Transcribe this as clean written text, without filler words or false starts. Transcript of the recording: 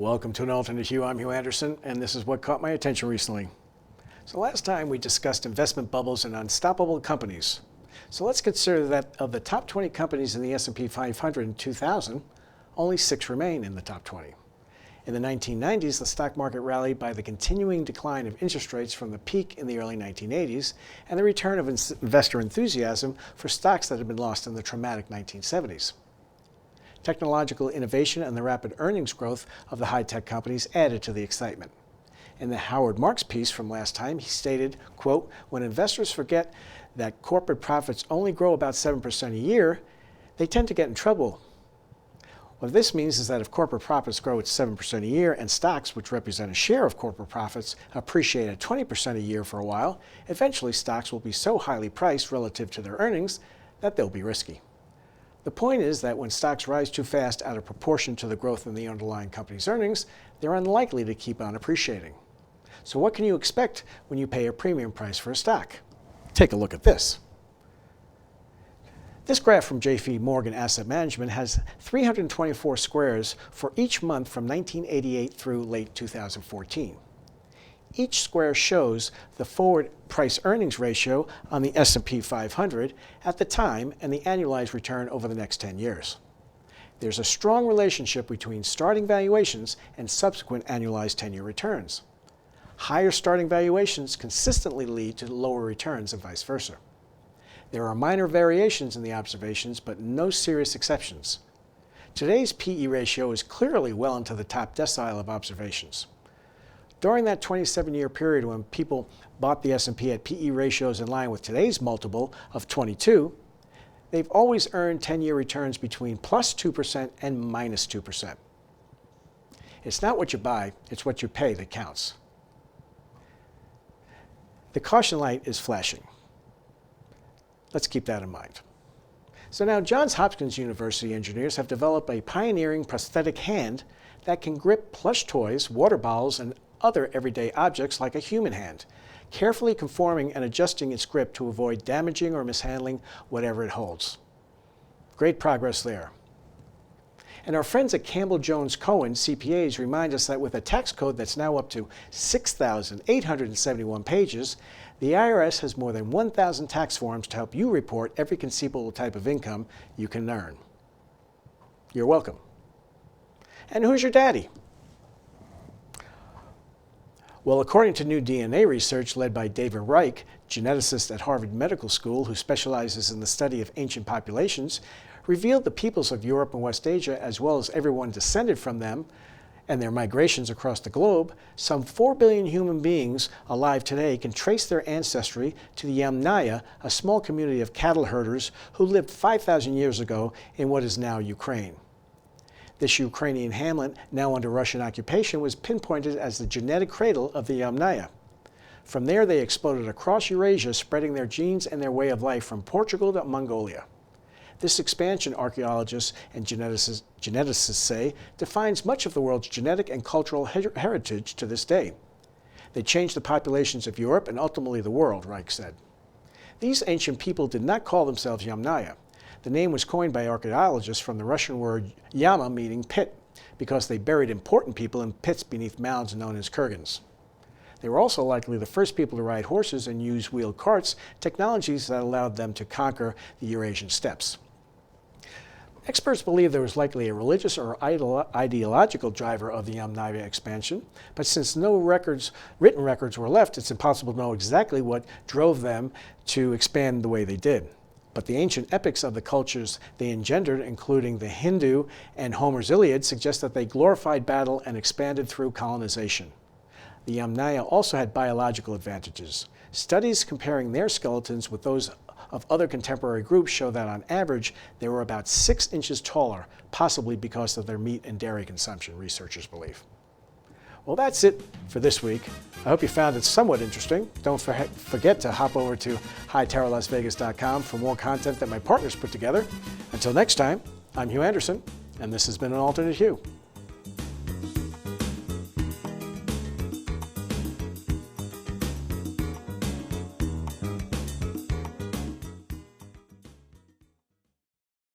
Welcome to an Alternate Hue. I'm Hugh Anderson, and this is what caught my attention recently. So last time we discussed investment bubbles and unstoppable companies. So let's consider that of the top 20 companies in the S&P 500 in 2000, only 6 remain in the top 20. In the 1990s, the stock market rallied by the continuing decline of interest rates from the peak in the early 1980s and the return of investor enthusiasm for stocks that had been lost in the traumatic 1970s. Technological innovation and the rapid earnings growth of the high-tech companies added to the excitement. In the Howard Marks piece from last time, he stated, quote, "When investors forget that corporate profits only grow about 7% a year, they tend to get in trouble." What this means is that if corporate profits grow at 7% a year and stocks, which represent a share of corporate profits, appreciate at 20% a year for a while, eventually stocks will be so highly priced relative to their earnings that they'll be risky. The point is that when stocks rise too fast out of proportion to the growth in the underlying company's earnings, they're unlikely to keep on appreciating. So what can you expect when you pay a premium price for a stock? Take a look at this. This graph from J.P. Morgan Asset Management has 324 squares for each month from 1988 through late 2014. Each square shows the forward price-earnings ratio on the S&P 500 at the time and the annualized return over the next 10 years. There's a strong relationship between starting valuations and subsequent annualized 10-year returns. Higher starting valuations consistently lead to lower returns and vice versa. There are minor variations in the observations, but no serious exceptions. Today's PE ratio is clearly well into the top decile of observations. During that 27-year period when people bought the S&P at PE ratios in line with today's multiple of 22, they've always earned 10-year returns between plus 2% and minus 2%. It's not what you buy, it's what you pay that counts. The caution light is flashing. Let's keep that in mind. So now Johns Hopkins University engineers have developed a pioneering prosthetic hand that can grip plush toys, water bottles, and other everyday objects like a human hand, carefully conforming and adjusting its grip to avoid damaging or mishandling whatever it holds. Great progress there. And our friends at Campbell Jones Cohen, CPAs, remind us that with a tax code that's now up to 6,871 pages, the IRS has more than 1,000 tax forms to help you report every conceivable type of income you can earn. You're welcome. And who's your daddy? Well, according to new DNA research led by David Reich, geneticist at Harvard Medical School who specializes in the study of ancient populations, revealed the peoples of Europe and West Asia, as well as everyone descended from them, and their migrations across the globe, some 4 billion human beings alive today can trace their ancestry to the Yamnaya, a small community of cattle herders who lived 5,000 years ago in what is now Ukraine. This Ukrainian hamlet, now under Russian occupation, was pinpointed as the genetic cradle of the Yamnaya. From there, they exploded across Eurasia, spreading their genes and their way of life from Portugal to Mongolia. This expansion, archaeologists and geneticists say, defines much of the world's genetic and cultural heritage to this day. They changed the populations of Europe and ultimately the world, Reich said. These ancient people did not call themselves Yamnaya. The name was coined by archaeologists from the Russian word yama, meaning pit, because they buried important people in pits beneath mounds known as kurgans. They were also likely the first people to ride horses and use wheeled carts, technologies that allowed them to conquer the Eurasian steppes. Experts believe there was likely a religious or ideological driver of the Yamnaya expansion, but since no written records were left, it's impossible to know exactly what drove them to expand the way they did. But the ancient epics of the cultures they engendered, including the Hindu and Homer's Iliad, suggest that they glorified battle and expanded through colonization. The Yamnaya also had biological advantages. Studies comparing their skeletons with those of other contemporary groups show that on average they were about 6 inches taller, possibly because of their meat and dairy consumption, researchers believe. Well, that's it for this week. I hope you found it somewhat interesting. Don't forget to hop over to hightowerlasvegas.com for more content that my partners put together. Until next time, I'm Hugh Anderson, and this has been an Alternate Hue.